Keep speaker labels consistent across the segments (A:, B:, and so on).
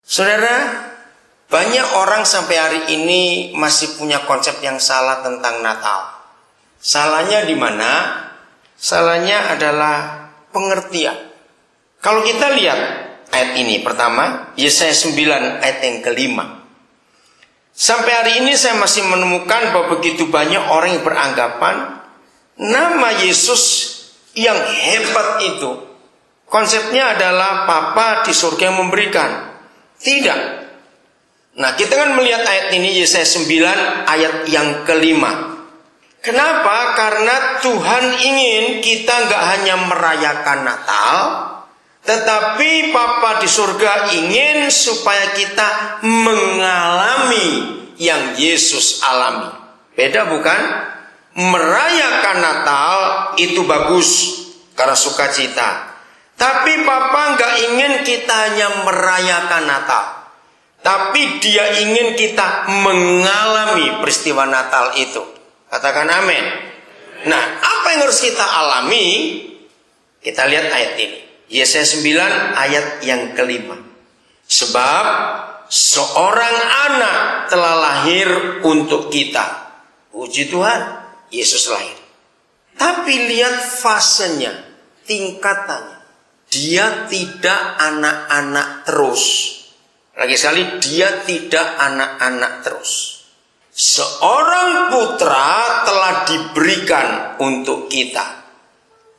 A: Saudara, banyak orang sampai hari ini masih punya konsep yang salah tentang Natal. Salahnya di mana? Salahnya adalah pengertian. Kalau kita lihat ayat ini pertama, Yesaya 9 ayat yang kelima. Sampai hari ini saya masih menemukan bahwa begitu banyak orang yang beranggapan nama Yesus yang hebat itu konsepnya adalah Bapa di surga yang memberikan. Tidak. Nah, kita kan melihat ayat ini Yesaya 9 ayat yang kelima. Kenapa? Karena Tuhan ingin kita nggak hanya merayakan Natal, tetapi Bapa di surga ingin supaya kita mengalami yang Yesus alami. Beda bukan? Merayakan Natal itu bagus karena sukacita. Tapi Bapa nggak ingin kita hanya merayakan Natal, tapi Dia ingin kita mengalami peristiwa Natal itu. Katakan amin. Nah, apa yang harus kita alami? Kita lihat ayat ini. Yesaya 9 ayat yang kelima. Sebab seorang anak telah lahir untuk kita. Puji Tuhan, Yesus lahir. Tapi lihat fasenya, tingkatannya. Dia tidak anak-anak terus. Lagi sekali, dia tidak anak-anak terus. Seorang putra telah diberikan untuk kita.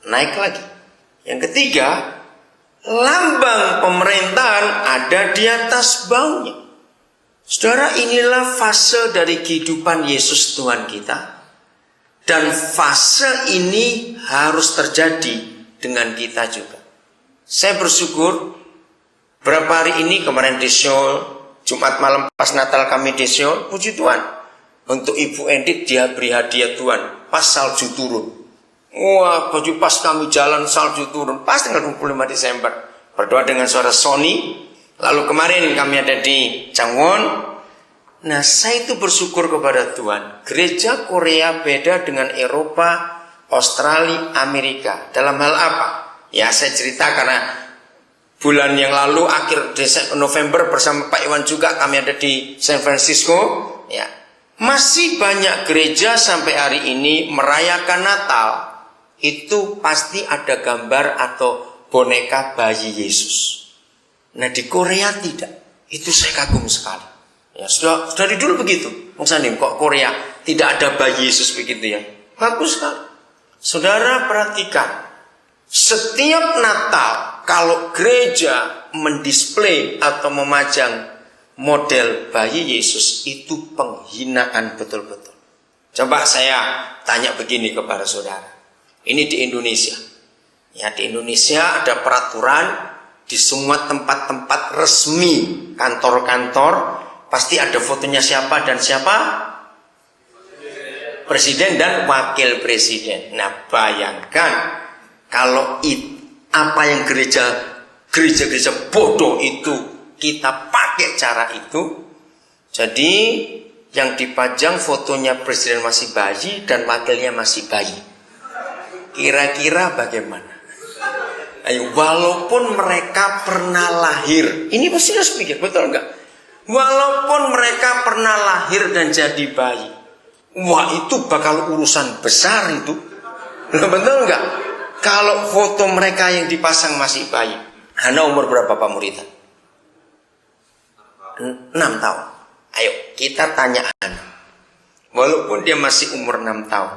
A: Naik lagi. Yang ketiga, lambang pemerintahan ada di atas baunya. Saudara, inilah fase dari kehidupan Yesus Tuhan kita. Dan fase ini harus terjadi dengan kita juga. Saya bersyukur berapa hari ini kemarin di Seoul, Jumat malam pas Natal kami di Seoul, puji Tuhan. Untuk Ibu Endit dia beri hadiah Tuhan, pas salju turun. Wah, baju pas kami jalan salju turun, pas tanggal 25 Desember. Berdoa dengan suara Sony. Lalu kemarin kami ada di Changwon. Nah, saya itu bersyukur kepada Tuhan. Gereja Korea beda dengan Eropa, Australia, Amerika. Dalam hal apa? Ya, saya cerita karena bulan yang lalu akhir November bersama Pak Iwan juga kami ada di San Francisco. Ya, masih banyak gereja sampai hari ini merayakan Natal. Itu pasti ada gambar atau boneka bayi Yesus. Nah, di Korea tidak. Itu saya kagum sekali. Ya, sudah dari dulu begitu. Maksudnya kok Korea tidak ada bayi Yesus begitu ya? Bagus sekali. Saudara perhatikan. Setiap Natal kalau gereja mendisplay atau memajang model bayi Yesus itu penghinaan betul-betul. Coba saya tanya begini kepada saudara. Ini di Indonesia. Ya, di Indonesia ada peraturan di semua tempat-tempat resmi, kantor-kantor pasti ada fotonya siapa dan siapa? Presiden dan wakil presiden. Nah, bayangkan kalau apa yang gereja bodoh itu kita pakai cara itu. Jadi yang dipajang fotonya presiden masih bayi dan wakilnya masih bayi. Kira-kira bagaimana? Ayo, walaupun mereka pernah lahir, ini pasti harus pikir, betul enggak? Walaupun mereka pernah lahir dan jadi bayi, wah itu bakal urusan besar itu. Betul enggak? Kalau foto mereka yang dipasang masih bayi. Hana umur berapa Pak Murita? 6 tahun. Ayo kita tanya Hana. Walaupun dia masih umur 6 tahun.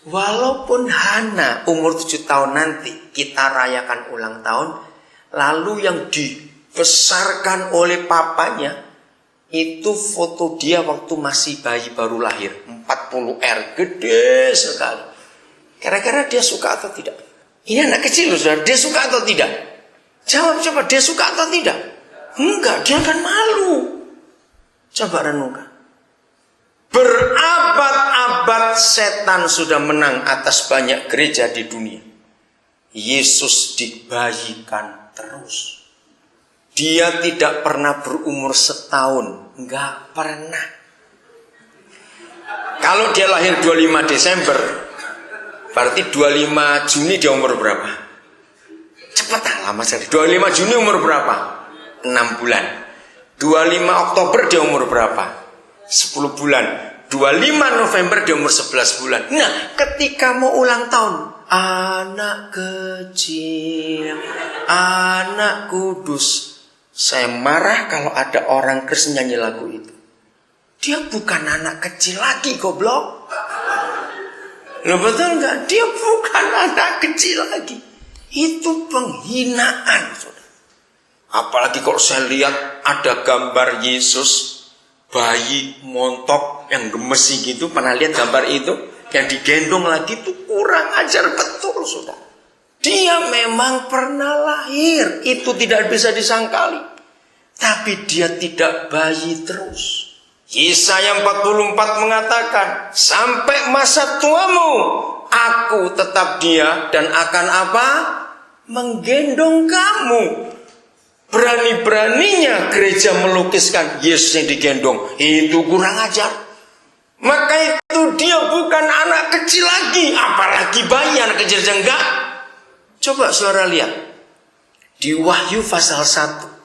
A: Walaupun Hana umur 7 tahun nanti kita rayakan ulang tahun, lalu yang dibesarkan oleh papanya itu foto dia waktu masih bayi baru lahir, 40R, gede sekali. Kira-kira dia suka atau tidak? Ini anak kecil loh, saudara. Dia suka atau tidak? Jawab coba, dia suka atau tidak? Enggak, dia akan malu. Coba renungkan. Berabad-abad setan sudah menang atas banyak gereja di dunia. Yesus dibayikan terus. Dia tidak pernah berumur setahun. Enggak pernah. Kalau dia lahir 25 Desember, berarti 25 Juni dia umur berapa? Cepat lama sekali. 25 Juni umur berapa? 6 bulan. 25 Oktober dia umur berapa? 10 bulan. 25 November dia umur 11 bulan. Nah, ketika mau ulang tahun, anak kecil, anak kudus. Saya marah kalau ada orang Kristen nyanyi lagu itu. Dia bukan anak kecil lagi, goblok. Loh, betul nggak? Dia bukan anak kecil lagi. Itu penghinaan, saudara. Apalagi kalau saya lihat ada gambar Yesus, bayi montok yang gemesi gitu. Pernah lihat gambar itu? Yang digendong lagi itu kurang ajar betul, saudara. Dia memang pernah lahir, itu tidak bisa disangkali. Tapi dia tidak bayi terus. Yesaya 44 mengatakan, sampai masa tuamu, aku tetap dia dan akan apa? Menggendong kamu. Berani-beraninya gereja melukiskan Yesus yang digendong. Itu kurang ajar. Maka itu dia bukan anak kecil lagi. Apalagi bayi, anak kecil aja enggak. Coba saudara lihat. Di Wahyu pasal 1.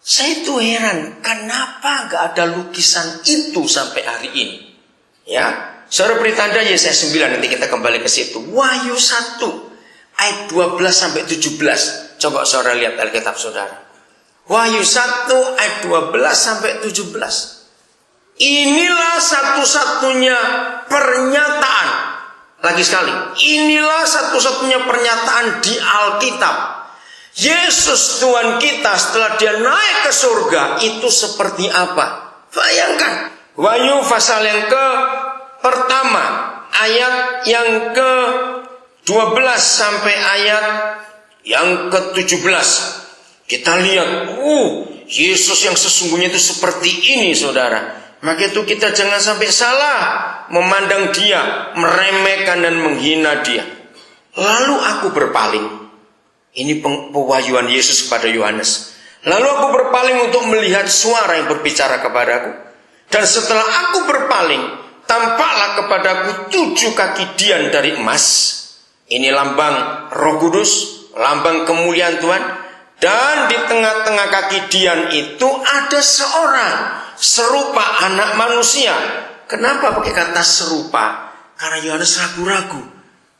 A: Saya itu heran, kenapa gak ada lukisan itu sampai hari ini? Ya, saudara beri tanda Yesaya 9, nanti kita kembali ke situ. Wahyu 1 ayat 12 sampai 17. Coba saudara lihat Alkitab saudara. Wahyu 1 ayat 12 sampai 17. Inilah satu-satunya pernyataan. Lagi sekali, inilah satu-satunya pernyataan di Alkitab. Yesus Tuhan kita setelah dia naik ke surga itu seperti apa? Bayangkan. Wahyu pasal yang pertama ayat yang ke-12 sampai ayat yang ke-17. Kita lihat, Yesus yang sesungguhnya itu seperti ini, saudara. Maka itu kita jangan sampai salah memandang dia, meremehkan dan menghina dia. Lalu aku berpaling. Ini pewahyuan Yesus kepada Yohanes. Lalu aku berpaling untuk melihat suara yang berbicara kepadaku. Dan setelah aku berpaling, tampaklah kepadaku 7 kaki dian dari emas. Ini lambang Roh Kudus, lambang kemuliaan Tuhan. Dan di tengah-tengah kaki dian itu ada seorang serupa anak manusia. Kenapa pakai kata serupa? Karena Yohanes ragu-ragu.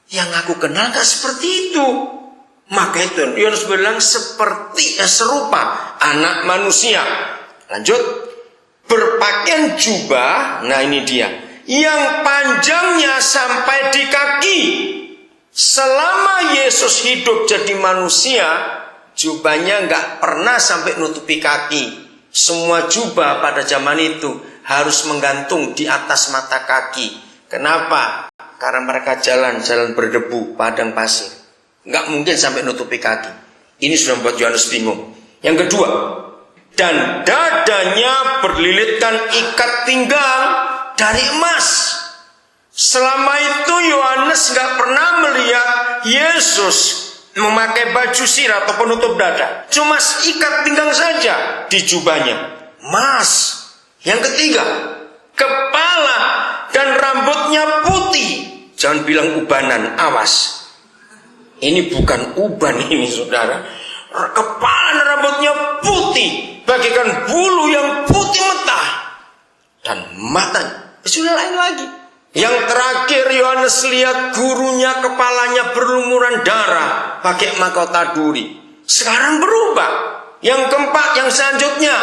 A: Yang aku kenal gak seperti itu. Maka itu Yohanes bilang serupa anak manusia. Lanjut. Berpakaian jubah. Nah ini dia. Yang panjangnya sampai di kaki. Selama Yesus hidup jadi manusia, jubahnya gak pernah sampai nutupi kaki. Semua jubah pada zaman itu harus menggantung di atas mata kaki. Kenapa? Karena mereka jalan berdebu, padang pasir. Nggak mungkin sampai nutupi kaki. Ini sudah membuat Yohanes bingung. Yang kedua, dan dadanya berlilitkan ikat pinggang dari emas. Selama itu Yohanes nggak pernah melihat Yesus memakai baju sirah atau penutup dada. Cuma ikat pinggang saja di jubahnya. Emas. Yang ketiga, kepala dan rambutnya putih. Jangan bilang ubanan, awas. Ini bukan uban ini, saudara. Kepala dan rambutnya putih, bagaikan bulu yang putih mentah. Dan matanya sudah lain lagi. Yang terakhir Yohanes lihat gurunya kepalanya berlumuran darah, pakai mahkota duri. Sekarang berubah. Yang keempat, yang selanjutnya,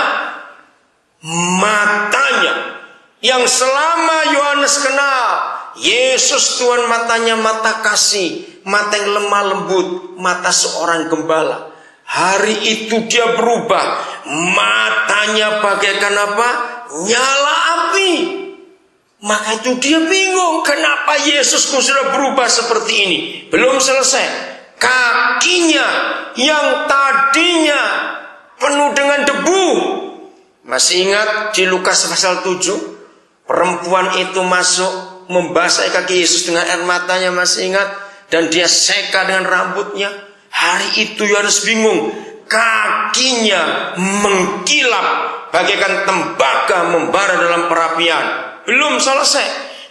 A: matanya. Yang selama Yohanes kenal Yesus Tuhan, matanya mata kasih, mata yang lemah lembut, mata seorang gembala. Hari itu dia berubah. Matanya bagaikan apa? Nyala api. Maka itu dia bingung, kenapa Yesusku sudah berubah seperti ini. Belum selesai. Kakinya yang tadinya penuh dengan debu. Masih ingat di Lukas pasal 7? Perempuan itu masuk membasahi kaki Yesus dengan air matanya, masih ingat? Dan dia seka dengan rambutnya. Hari itu Yohanes bingung. Kakinya mengkilap bagaikan tembaga membara dalam perapian. Belum selesai.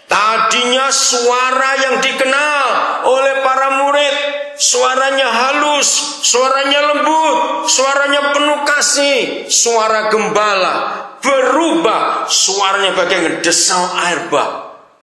A: Tadinya suara yang dikenal oleh para murid, suaranya halus, suaranya lembut, suaranya penuh kasih, suara gembala, berubah suaranya bagai ngedesal air bah.